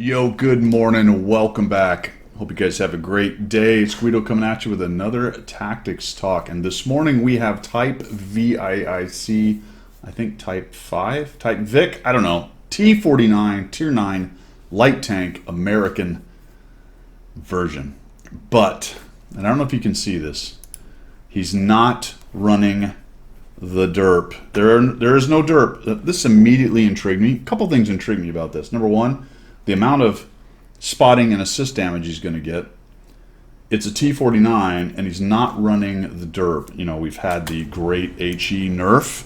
Yo, good morning. Welcome back. Hope you guys have a great day. It's Guido coming at you with another tactics talk. And this morning we have Type VIIC, I think Type 5, Type Vic, I don't know, T49, Tier 9, light tank, American version. But, and I don't know if you can see this, he's not running the Derp. There is no Derp. This immediately intrigued me. A couple things intrigued me about this. Number one, the amount of spotting and assist damage he's going to get. It's a T49, and he's not running the Derp. You know, we've had the great HE nerf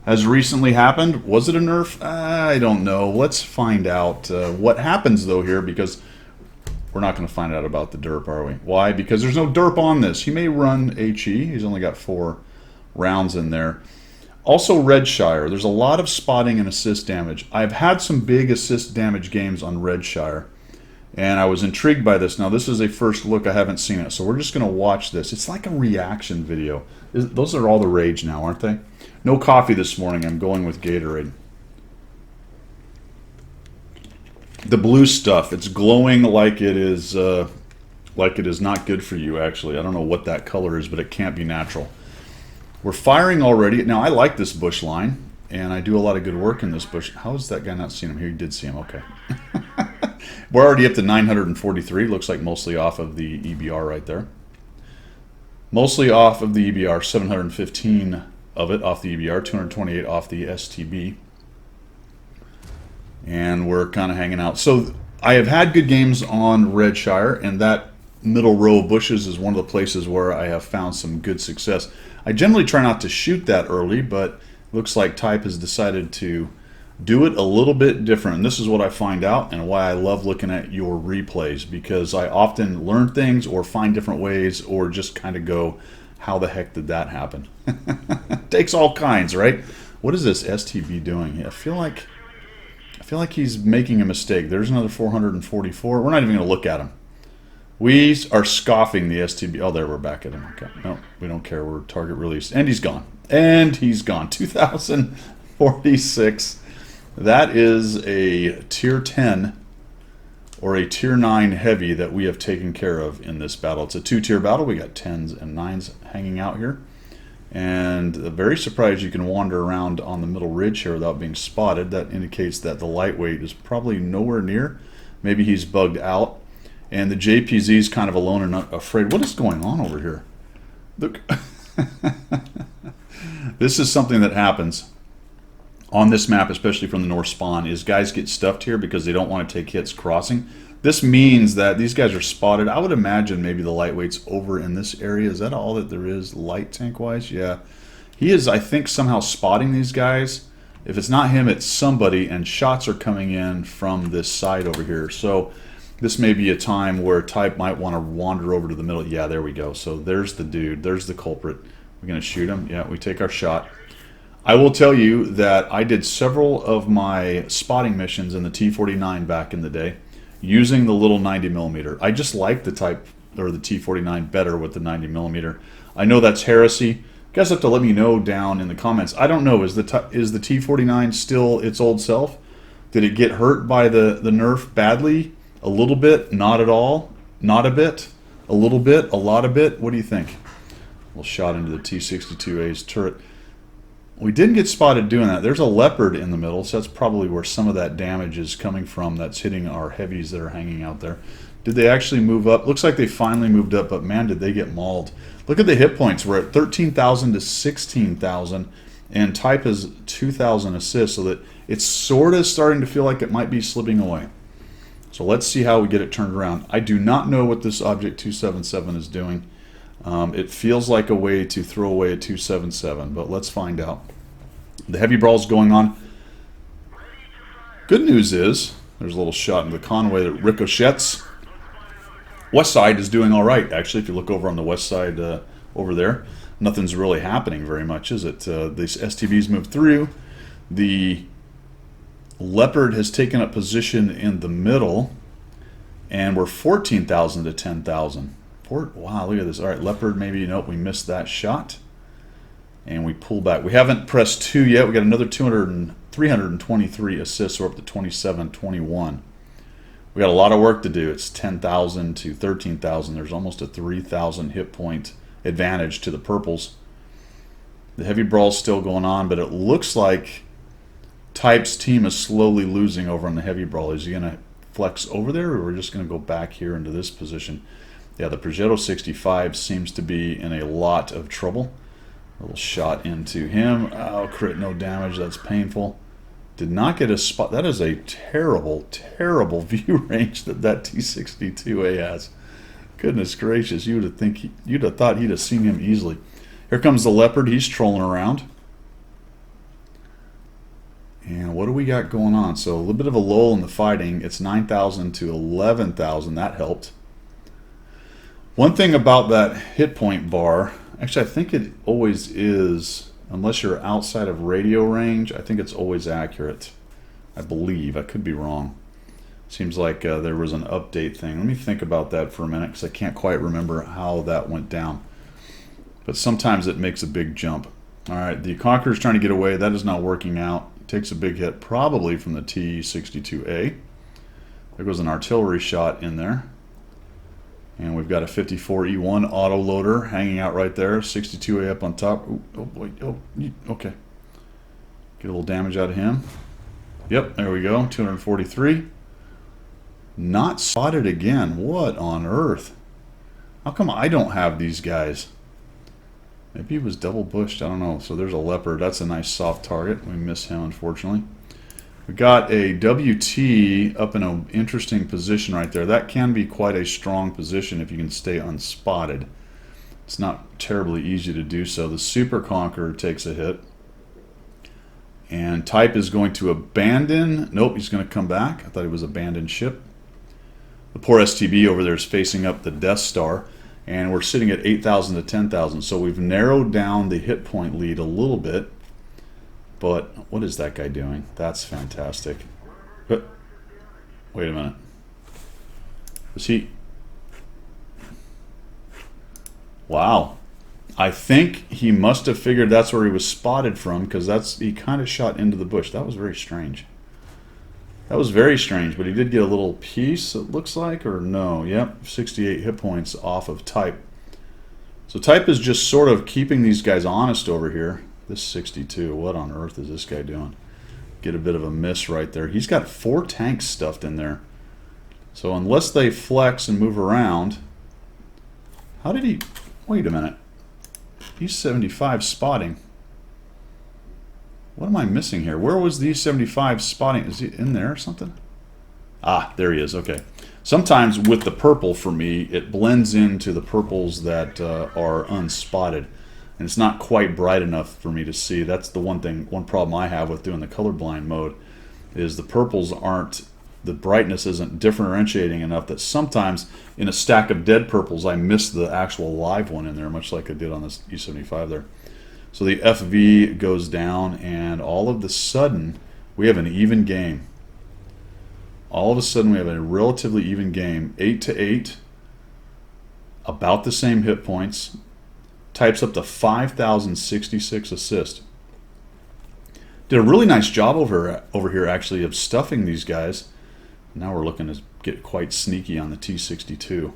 has recently happened. Was it a nerf? I don't know. Let's find out what happens, though, here, because we're not going to find out about the Derp, are we? Why? Because there's no Derp on this. He may run HE. He's only got 4 rounds in there. Also, Redshire. There's a lot of spotting and assist damage. I've had some big assist damage games on Redshire, and I was intrigued by this. Now, this is a first look. I haven't seen it, so we're just going to watch this. It's like a reaction video. Those are all the rage now, aren't they? No coffee this morning. I'm going with Gatorade. The blue stuff. It's glowing like it is not good for you, actually. I don't know what that color is, but it can't be natural. We're firing already. Now, I like this bush line, and I do a lot of good work in this bush. How is that guy not seeing him? Here, he did see him. Okay. We're already up to 943. Looks like mostly off of the EBR right there. Mostly off of the EBR. 715 of it off the EBR. 228 off the STB. And we're kind of hanging out. So I have had good games on Redshire, and that middle row of bushes is one of the places where I have found some good success. I generally try not to shoot that early, but looks like Type has decided to do it a little bit different. And this is what I find out and why I love looking at your replays, because I often learn things or find different ways or just kind of go, how the heck did that happen? Takes all kinds, right? What is this STB doing? I feel like he's making a mistake. There's another 444. We're not even going to look at him. We are scoffing the STB. Oh, there, we're back at him. Okay. No, we don't care. We're target release. And he's gone. And he's gone. 2046. That is a Tier 10 or a Tier 9 heavy that we have taken care of in this battle. It's a 2-tier battle. We got 10s and 9s hanging out here. And very surprised you can wander around on the middle ridge here without being spotted. That indicates that the lightweight is probably nowhere near. Maybe he's bugged out. And the JPZ is kind of alone and not afraid. What is going on over here? Look. This is something that happens on this map, especially from the north spawn, is guys get stuffed here because they don't want to take hits crossing. This means that these guys are spotted. I would imagine maybe the lightweight's over in this area. Is that all that there is light tank-wise? Yeah. He is, I think, somehow spotting these guys. If it's not him, it's somebody, and shots are coming in from this side over here. So this may be a time where Type might want to wander over to the middle. Yeah, there we go. So there's the dude. There's the culprit. We're going to shoot him. Yeah, we take our shot. I will tell you that I did several of my spotting missions in the T49 back in the day using the little 90mm. I just like the Type or the T49 better with the 90mm. I know that's heresy. You guys have to let me know down in the comments. I don't know. Is the T49 still its old self? Did it get hurt by the nerf badly? A little bit, not at all, not a bit, a little bit, a lot of bit. What do you think? A little shot into the T62A's turret. We didn't get spotted doing that. There's a leopard in the middle, so that's probably where some of that damage is coming from that's hitting our heavies that are hanging out there. Did they actually move up? Looks like they finally moved up, but man, did they get mauled. Look at the hit points. We're at 13,000 to 16,000, and Type is 2,000 assists, so that it's sort of starting to feel like it might be slipping away. So let's see how we get it turned around. I do not know what this Object 277 is doing. It feels like a way to throw away a 277, but let's find out. The heavy brawl's going on. Good news is, there's a little shot into the Conway that ricochets. West side is doing all right, actually. If you look over on the west side over there, nothing's really happening very much, is it? These STBs move through. The Leopard has taken up position in the middle, and we're 14,000 to 10,000. Wow, look at this. All right, Leopard, maybe, nope, we missed that shot. And we pull back. We haven't pressed 2 yet. We got another 323 assists. We're up to 27, 21. We got a lot of work to do. It's 10,000 to 13,000. There's almost a 3,000 hit point advantage to the purples. The heavy brawl's still going on, but it looks like Type's team is slowly losing over on the heavy brawl. Is he going to flex over there, or we're just going to go back here into this position? Yeah, the Progetto 65 seems to be in a lot of trouble. A little shot into him. Oh, crit, no damage. That's painful. Did not get a spot. That is a terrible, terrible view range that T62A has. Goodness gracious, you'd have thought he'd have seen him easily. Here comes the Leopard. He's trolling around. And what do we got going on? So a little bit of a lull in the fighting. It's 9,000 to 11,000. That helped. One thing about that hit point bar, actually I think it always is, unless you're outside of radio range, I think it's always accurate. I believe. I could be wrong. Seems like there was an update thing. Let me think about that for a minute, because I can't quite remember how that went down. But sometimes it makes a big jump. All right, the Conqueror's trying to get away. That is not working out. Takes a big hit, probably from the T62A. There goes an artillery shot in there. And we've got a 54E1 autoloader hanging out right there. 62A up on top. Ooh, oh boy. Oh, okay. Get a little damage out of him. Yep, there we go. 243. Not spotted again. What on earth? How come I don't have these guys? Maybe he was double bushed. I don't know. So there's a Leopard. That's a nice soft target. We miss him, unfortunately. We got a WT up in an interesting position right there. That can be quite a strong position if you can stay unspotted. It's not terribly easy to do so. The Super Conqueror takes a hit. And Type is going to abandon. Nope, he's going to come back. I thought he was abandoned ship. The poor STB over there is facing up the Death Star. And we're sitting at 8,000 to 10,000. So we've narrowed down the hit point lead a little bit. But what is that guy doing? That's fantastic. But, wait a minute. Is he... Wow. I think he must have figured that's where he was spotted from, because he kind of shot into the bush. That was very strange. That was very strange, but he did get a little piece, it looks like, or no. Yep, 68 hit points off of Type. So Type is just sort of keeping these guys honest over here. This 62, what on earth is this guy doing? Get a bit of a miss right there. He's got 4 tanks stuffed in there. So unless they flex and move around... How did he... Wait a minute. He's 75 spotting. What am I missing here? Where was the 75 spotting? Is he in there or something? Ah, there he is. Okay. Sometimes with the purple, for me, it blends into the purples that are unspotted. And it's not quite bright enough for me to see. That's the one problem I have with doing the colorblind mode, is the purples aren't, the brightness isn't differentiating enough that sometimes in a stack of dead purples I miss the actual live one in there, much like I did on this E75 there. So the FV goes down, and all of a sudden we have an even game. All of a sudden we have a relatively even game. 8 to 8, about the same hit points. Types up to 5,066 assist. Did a really nice job over here actually of stuffing these guys. Now we're looking to get quite sneaky on the T62.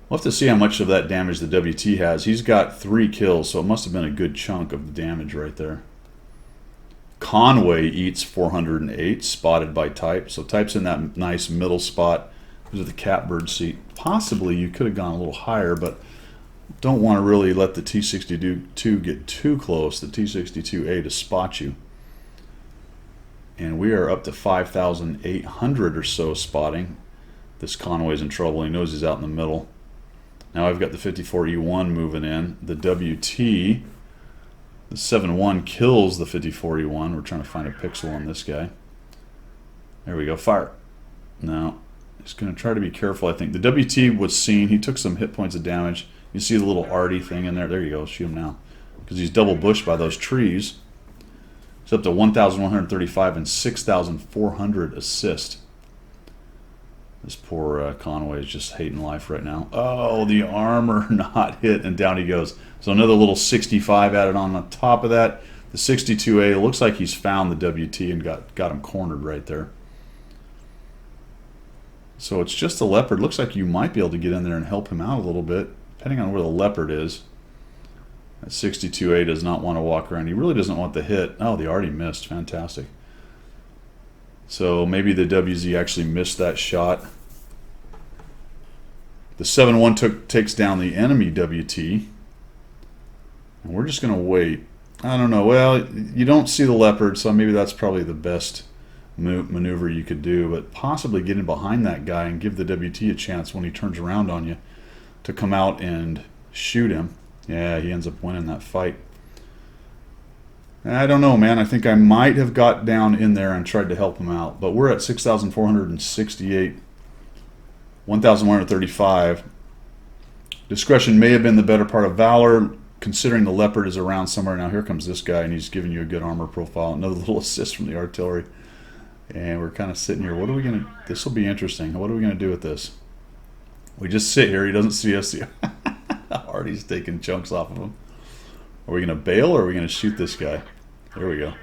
We'll have to see how much of that damage the WT has. He's got 3 kills, so it must have been a good chunk of the damage right there. Conway eats 408, spotted by Type. So Type's in that nice middle spot. Those are the catbird seat. Possibly you could have gone a little higher, but don't want to really let the T62 get too close, the T62A, to spot you. And we are up to 5,800 or so spotting. This Conway's in trouble. He knows he's out in the middle. Now I've got the 54E1 moving in. The WT, the 7-1 kills the 54E1. We're trying to find a pixel on this guy. There we go. Fire. No. He's going to try to be careful, I think. The WT was seen. He took some hit points of damage. You see the little arty thing in there? There you go. Shoot him now. Because he's double bushed by those trees. He's up to 1,135 and 6,400 assist. This poor Conway is just hating life right now. Oh, the armor not hit, and down he goes. So another little 65 added on top of that. The 62A, it looks like he's found the WT and got him cornered right there. So it's just the leopard. Looks like you might be able to get in there and help him out a little bit, depending on where the leopard is. That 62A does not want to walk around. He really doesn't want the hit. Oh, they already missed. Fantastic. So maybe the WZ actually missed that shot. The 7-1 takes down the enemy WT. And we're just going to wait. I don't know. Well, you don't see the leopard, so maybe that's probably the best maneuver you could do. But possibly getting behind that guy and give the WT a chance when he turns around on you to come out and shoot him. Yeah, he ends up winning that fight. I don't know, man. I think I might have got down in there and tried to help him out. But we're at 6,468, 1,135. Discretion may have been the better part of valor, considering the leopard is around somewhere. Now here comes this guy, and he's giving you a good armor profile. Another little assist from the artillery. And we're kind of sitting here. What are we going to... This will be interesting. What are we going to do with this? We just sit here. He doesn't see us. Artie's taking chunks off of him. Are we going to bail, or are we going to shoot this guy? There we go.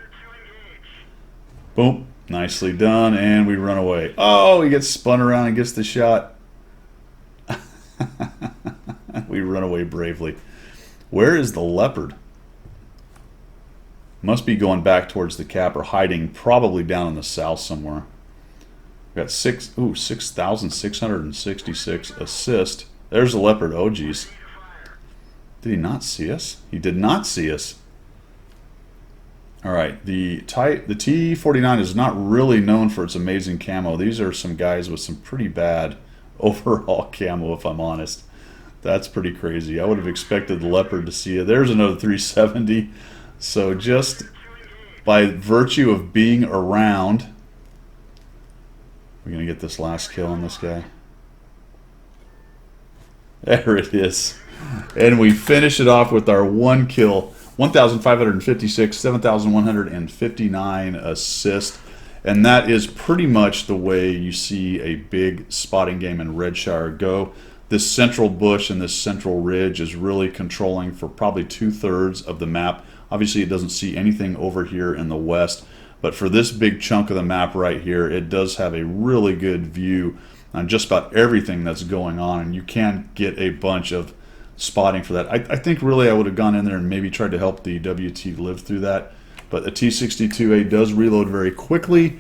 Boom. Nicely done. And we run away. Oh, he gets spun around and gets the shot. We run away bravely. Where is the leopard? Must be going back towards the cap or hiding probably down in the south somewhere. We got 6,666 assist. There's the leopard. Oh, geez. Did he not see us? He did not see us. All right. The T49 is not really known for its amazing camo. These are some guys with some pretty bad overall camo, if I'm honest. That's pretty crazy. I would have expected the leopard to see it. There's another 370. So just by virtue of being around, we're going to get this last kill on this guy. There it is. And we finish it off with our one kill. 1,556, 7,159 assist. And that is pretty much the way you see a big spotting game in Redshire go. This central bush and this central ridge is really controlling for probably 2/3 of the map. Obviously, it doesn't see anything over here in the west. But for this big chunk of the map right here, it does have a really good view on just about everything that's going on. And you can get a bunch of spotting for that. I think really I would have gone in there and maybe tried to help the WT live through that. But the T62A does reload very quickly.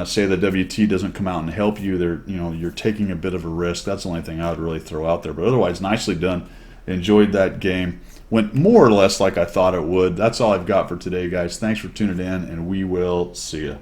Say the WT doesn't come out and help you, you're taking a bit of a risk. That's the only thing I would really throw out there. But otherwise, nicely done. Enjoyed that game. Went more or less like I thought it would. That's all I've got for today, guys. Thanks for tuning in, and we will see you.